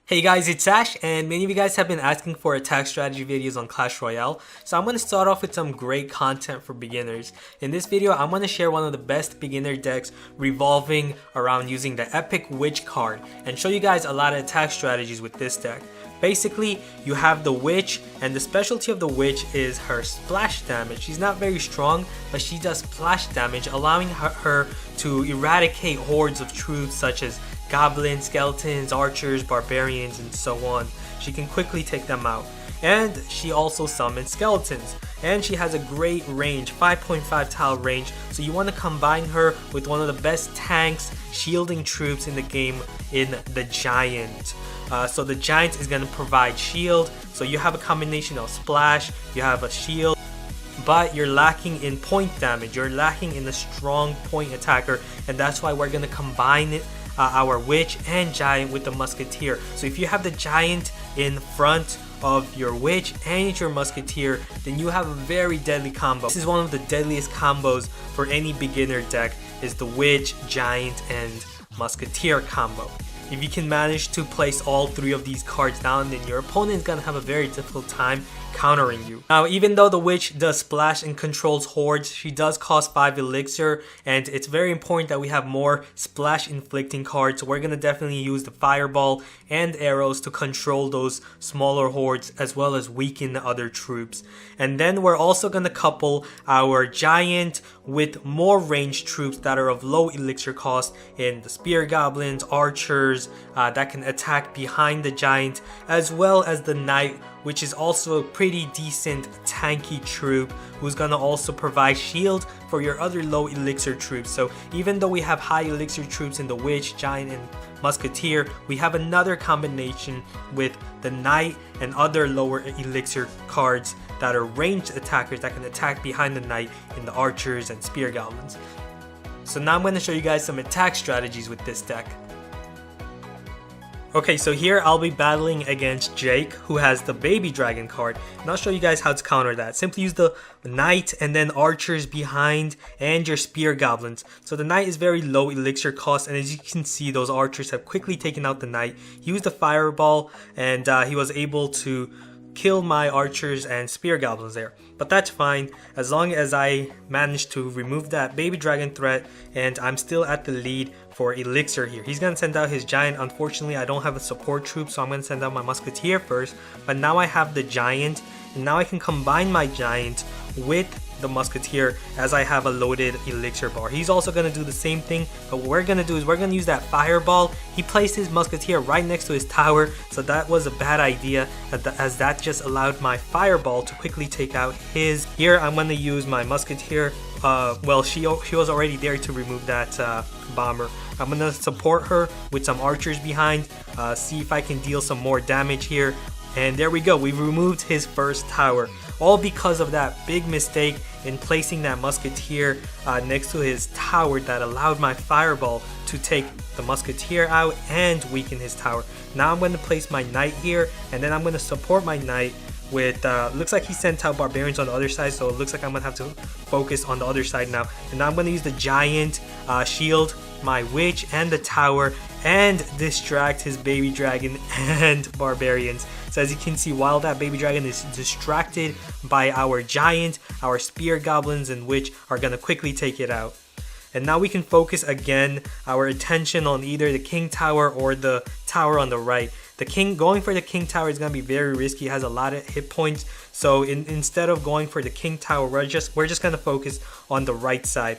Hey guys, it's Ash, and many of you guys have been asking for attack strategy videos on Clash Royale, so I'm going to start off with some great content for beginners. In this video, I'm going to share one of the best beginner decks revolving around using the Epic Witch card and show you guys a lot of attack strategies with this deck. Basically, you have the Witch, and the specialty of the Witch is her splash damage. She's not very strong, but she does splash damage, allowing her to eradicate hordes of troops such as goblins, skeletons, archers, barbarians, and so on. She can quickly take them out. And she also summons skeletons. And she has a great range, 5.5 tile range, so you want to combine her with one of the best tanks, shielding troops in the game in the Giant. So the Giant is going to provide shield, so you have a combination of splash, you have a shield, but you're lacking in point damage, you're lacking in a strong point attacker, and that's why we're going to combine it, our Witch and Giant with the Musketeer. So if you have the Giant in front of your Witch and your Musketeer, then you have a very deadly combo. This is one of the deadliest combos for any beginner deck, is the Witch, Giant, and Musketeer combo. If you can manage to place all three of these cards down, then your opponent is going to have a very difficult time countering you. Now, even though the Witch does splash and controls hordes, she does cost 5 elixir, and it's very important that we have more splash inflicting cards. So we're going to definitely use the fireball and arrows to control those smaller hordes as well as weaken the other troops. And then we're also going to couple our Giant with more ranged troops that are of low elixir cost in the spear goblins, archers that can attack behind the Giant, as well as the Knight, which is also a pretty decent tanky troop who's gonna also provide shield for your other low elixir troops. So even though we have high elixir troops in the Witch, Giant, and Musketeer, we have another combination with the Knight and other lower elixir cards that are ranged attackers that can attack behind the Knight in the archers and spear goblins. So now I'm going to show you guys some attack strategies with this deck. Okay, so here I'll be battling against Jake, who has the Baby Dragon card, and I'll show you guys how to counter that. Simply use the Knight and then archers behind and your spear goblins. So the Knight is very low elixir cost, and as you can see, those archers have quickly taken out the Knight. He used the fireball, and he was able to kill my archers and spear goblins there, but that's fine as long as I managed to remove that Baby Dragon threat, and I'm still at the lead for elixir here. He's gonna send out his Giant. Unfortunately, I don't have a support troop, so I'm gonna send out my Musketeer first, but now I have the Giant, and now I can combine my Giant with the Musketeer as I have a loaded elixir bar. He's also going to do the same thing, but what we're going to do is we're going to use that fireball. He placed his Musketeer right next to his tower, so that was a bad idea as that just allowed my fireball to quickly take out his. Here I'm going to use my Musketeer. Well, she was already there to remove that bomber. I'm going to support her with some archers behind, see if I can deal some more damage here. And there we go, we've removed his first tower, all because of that big mistake in placing that Musketeer next to his tower that allowed my fireball to take the Musketeer out and weaken his tower. Now I'm going to place my Knight here, and then I'm going to support my Knight with, looks like he sent out barbarians on the other side, so it looks like I'm going to have to focus on the other side now. And now I'm going to use the Giant, shield my Witch and the tower, and distract his Baby Dragon and barbarians. So as you can see, while that Baby Dragon is distracted by our Giant, our spear goblins and Witch are going to quickly take it out. And now we can focus again our attention on either the King Tower or the tower on the right. The King, going for the King Tower is going to be very risky. It has a lot of hit points. So instead of going for the King Tower, we're just going to focus on the right side.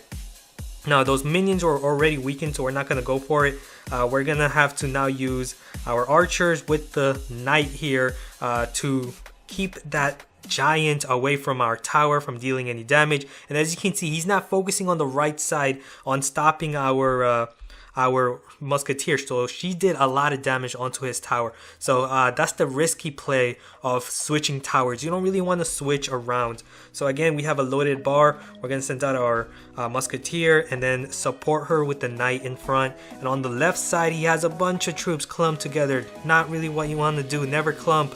Now those minions are already weakened, so we're not going to go for it. We're going to have to now use our archers with the Knight here to keep that Giant away from our tower from dealing any damage. And as you can see, he's not focusing on the right side on stopping our Musketeer, so she did a lot of damage onto his tower. So that's the risky play of switching towers. You don't really want to switch around. So again, we have a loaded bar. We're going to send out our Musketeer and then support her with the Knight in front. And on the left side, he has a bunch of troops clumped together. Not really what you want to do. Never clump,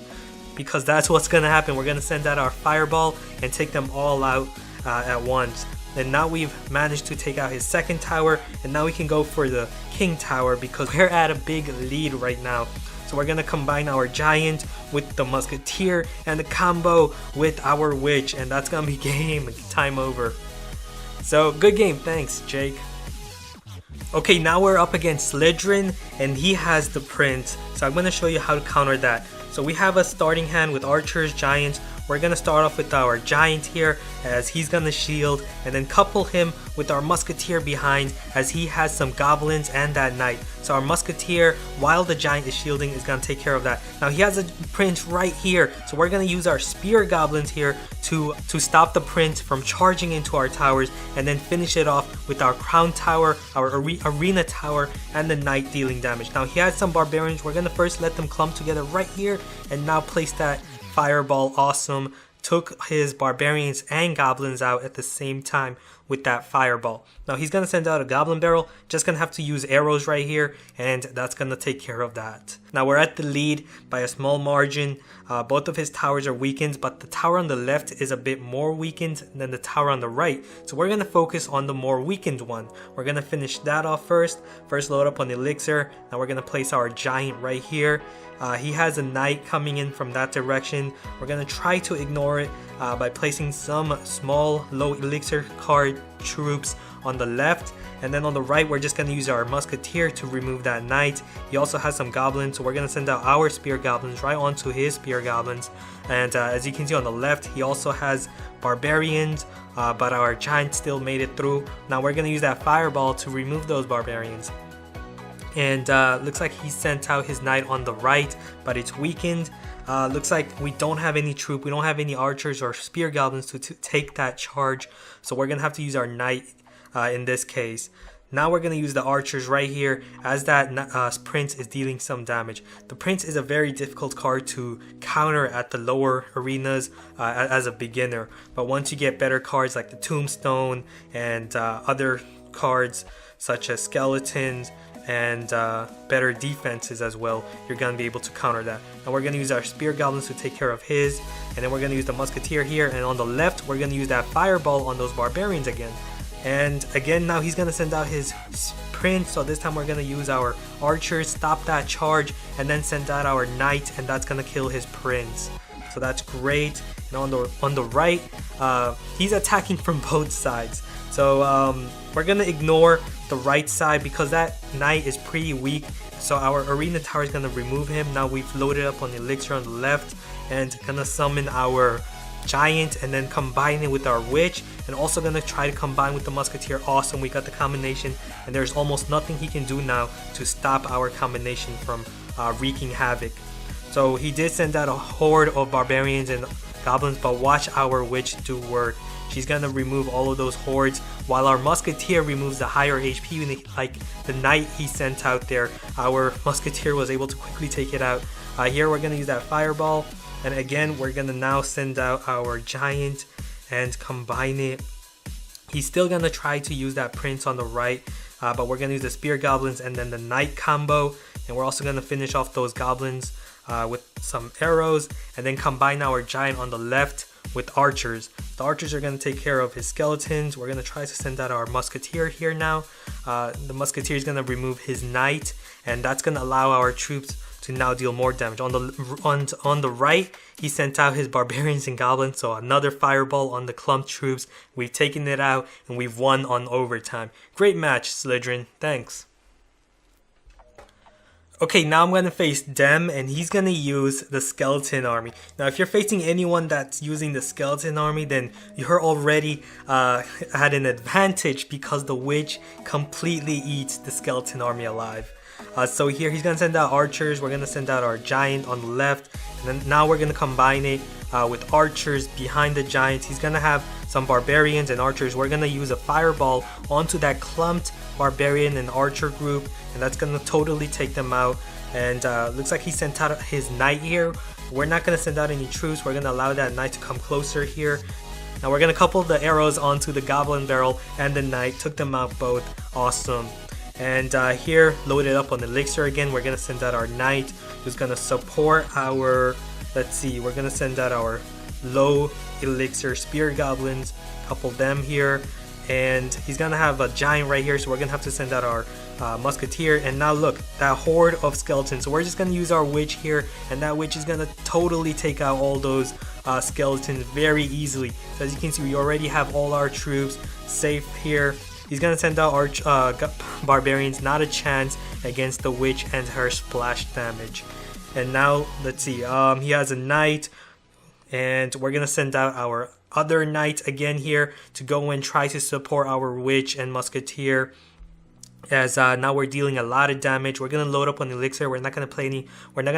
because that's what's going to happen. We're going to send out our fireball and take them all out at once. And now we've managed to take out his second tower, and now we can go for the King Tower because we're at a big lead right now. So we're gonna combine our giant with the musketeer and the combo with our witch, and that's gonna be game time over. So good game, thanks Jake. Okay, now we're up against Slytherin, and he has the prince. So I'm gonna show you how to counter that. So we have a starting hand with archers, giants. We're gonna start off with our giant here, as he's gonna shield, and then couple him with our musketeer behind, as he has some goblins and that knight. So our musketeer, while the giant is shielding, is gonna take care of that. Now he has a prince right here, so we're gonna use our spear goblins here to stop the prince from charging into our towers, and then finish it off with our crown tower, our arena tower, and the knight dealing damage. Now he has some barbarians. We're gonna first let them clump together right here, and now place that fireball. Awesome. Took his barbarians and goblins out at the same time with that fireball. Now he's gonna send out a goblin barrel, just gonna have to use arrows right here, and that's gonna take care of that. Now we're at the lead by a small margin. Both of his towers are weakened, but the tower on the left is a bit more weakened than the tower on the right, so we're gonna focus on the more weakened one. We're gonna finish that off first load up on the elixir. Now we're gonna place our giant right here. He has a knight coming in from that direction. We're gonna try to ignore it by placing some small low elixir card troops on the left, and then on the right we're just gonna use our musketeer to remove that knight. He also has some goblins, so we're gonna send out our spear goblins right onto his spear goblins. And as you can see on the left, he also has barbarians, but our giant still made it through. Now we're gonna use that fireball to remove those barbarians. And looks like he sent out his knight on the right, but it's weakened. Looks like we don't have any troop, we don't have any archers or spear goblins to take that charge, so we're gonna have to use our knight in this case. Now we're gonna use the archers right here, as that prince is dealing some damage. The prince is a very difficult card to counter at the lower arenas as a beginner, but once you get better cards like the tombstone and other cards such as skeletons and better defenses as well, you're gonna be able to counter that. Now we're gonna use our spear goblins to take care of his, and then we're gonna use the musketeer here, and on the left we're gonna use that fireball on those barbarians again. And again, now he's gonna send out his prince, so this time we're gonna use our archers, stop that charge, and then send out our knight, and that's gonna kill his prince. So that's great. And on the right, he's attacking from both sides. So we're gonna ignore the right side because that knight is pretty weak. So our arena tower is gonna remove him. Now we've loaded up on the elixir on the left and gonna summon our giant and then combine it with our witch, and also gonna try to combine with the musketeer. Awesome, we got the combination, and there's almost nothing he can do now to stop our combination from wreaking havoc. So he did send out a horde of barbarians and goblins, but watch our witch do work. She's gonna remove all of those hordes, while our musketeer removes the higher HP. Like the knight he sent out there, our musketeer was able to quickly take it out. Here we're gonna use that fireball, and again we're gonna now send out our giant and combine it. He's still gonna try to use that prince on the right, but we're gonna use the spear goblins and then the knight combo, and we're also gonna finish off those goblins with some arrows, and then combine our giant on the left with archers. The archers are going to take care of his skeletons. We're going to try to send out our musketeer here now. The musketeer is going to remove his knight, and that's going to allow our troops to now deal more damage. On the right, he sent out his barbarians and goblins, so another fireball on the clumped troops. We've taken it out, and we've won on overtime. Great match, Slytherin. Thanks. Okay, now I'm going to face Dem, and he's going to use the skeleton army. Now, if you're facing anyone that's using the skeleton army, then you're already at an advantage because the witch completely eats the skeleton army alive. So here he's going to send out archers. We're going to send out our giant on the left, and then now we're going to combine it with archers behind the giants. He's going to have some barbarians and archers. We're going to use a fireball onto that clumped barbarian and archer group, and that's going to totally take them out. And looks like he sent out his knight here. We're not going to send out any troops. We're going to allow that knight to come closer here. Now we're going to couple the arrows onto the goblin barrel and the knight. Took them out both. Awesome. And here, loaded up on elixir again. We're going to send out our knight, who's going to support our, let's see, we're going to send out our low elixir spear goblins, couple them here, and he's gonna have a giant right here, so we're gonna have to send out our musketeer. And now look, that horde of skeletons, so we're just gonna use our witch here, and that witch is gonna totally take out all those skeletons very easily. So as you can see, we already have all our troops safe here. He's gonna send out our barbarians, not a chance against the witch and her splash damage. And now let's see, he has a knight, and we're gonna send out our other knight again here to go and try to support our witch and musketeer, as now we're dealing a lot of damage. We're gonna load up on elixir. We're not gonna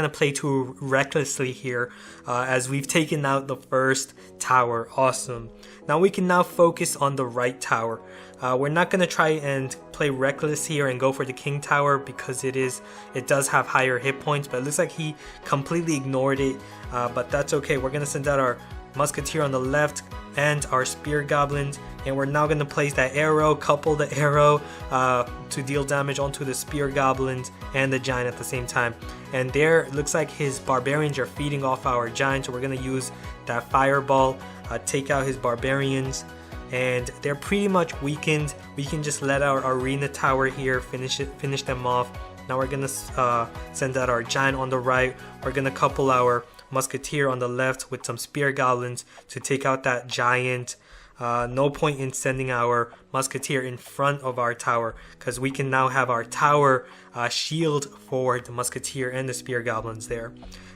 play too recklessly here, as we've taken out the first tower. Awesome. Now we can now focus on the right tower. We're not gonna try and play reckless here and go for the king tower because it does have higher hit points, but it looks like he completely ignored it, but that's okay. We're gonna send out our musketeer on the left and our spear goblins, and we're now going to place that arrow, couple the arrow to deal damage onto the spear goblins and the giant at the same time. And there, it looks like his barbarians are feeding off our giant, so we're going to use that fireball, take out his barbarians, and they're pretty much weakened. We can just let our arena tower here finish them off. Now we're going to send out our giant on the right. We're going to couple our musketeer on the left with some spear goblins to take out that giant. No point in sending our musketeer in front of our tower, because we can now have our tower shield for the musketeer and the spear goblins there.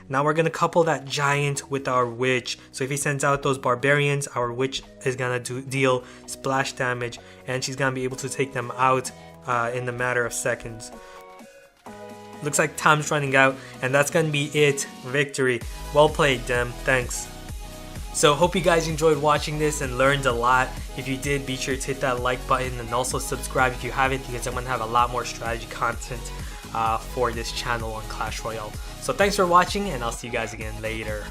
Now we're going to couple that giant with our witch, so if he sends out those barbarians, our witch is going to deal splash damage, and she's going to be able to take them out in a matter of seconds. Looks like time's running out, and that's gonna be it. Victory. Well played, Dem. Thanks. So hope you guys enjoyed watching this and learned a lot. If you did, be sure to hit that like button and also subscribe if you haven't, because I'm gonna have a lot more strategy content for this channel on Clash Royale. So thanks for watching, and I'll see you guys again later.